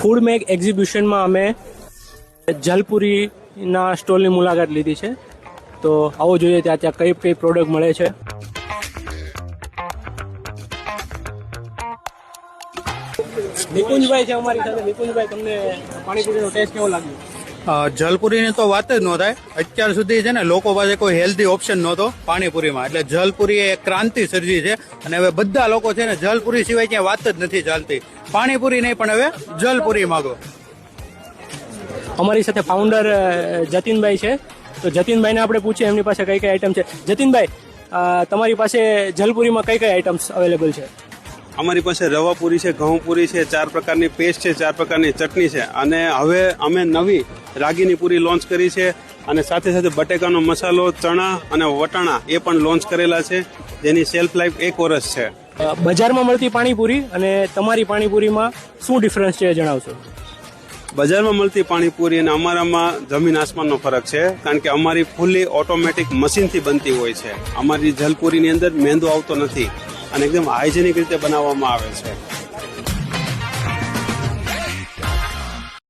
Food make એક્ઝિબિશનમાં અમે જલપુરીના સ્ટોલની મુલાકાત લીધી છે. તો આવો જોઈએ ત્યાં કઈ કઈ પ્રોડક્ટ મળે છે. નિકુંજભાઈ છે અમારી સાથે. નિકુંજભાઈ, તમને પાણીપુરીનો ટેસ્ટ કેવો લાગ્યો? જલપુરીની તો વાત જ ન થાય. અત્યાર સુધી છે ને લોકો પાસે કોઈ હેલ્ધી ઓપ્શન નહોતો પાણીપુરીમાં, એટલે જલપુરી એ ક્રાંતિ સર્જી છે. અને હવે બધા લોકો છે ને જલપુરી સિવાય ક્યાંય વાત જ નથી ચાલતી. પાણીપુરી નહીં પણ હવે જલપુરી માંગો. અમારી સાથે ફાઉન્ડર જતીનભાઈ છે. તો જતીનભાઈને આપણે પૂછીએ એમની પાસે કઈ કઈ આઈટમ છે. જતીનભાઈ, તમારી પાસે જલપુરીમાં કઈ કઈ આઈટમ્સ અવેલેબલ છે? અમારી પાસે રવા પૂરી છે, ઘઉં પૂરી છે, 4 પ્રકારની પેસ્ટ છે, 4 પ્રકારની ચટણી છે. અને હવે અમે નવી રાગીની પૂરી લોન્ચ કરી છે. અને સાથે સાથે બટેકાનો મસાલો, ચણા અને વટાણા એ પણ લોન્ચ કરેલા છે, જેની શેલ્ફ લાઈફ 1 વર્ષ છે. બજારમાં મળતી પાણીપુરી અને તમારી પાણીપુરીમાં શું ડિફરન્સ છે જણાવશો? બજારમાં મળતી પાણીપુરી અને અમારામાં જમીન આસમાનનો ફરક છે, કારણ કે અમારી ફૂલી ઓટોમેટિક મશીનથી બનતી હોય છે. અમારી જલપુરીની અંદર મેંદો આવતો નથી અને એકદમ હાઇજેનિક રીતે બનાવવામાં આવે છે.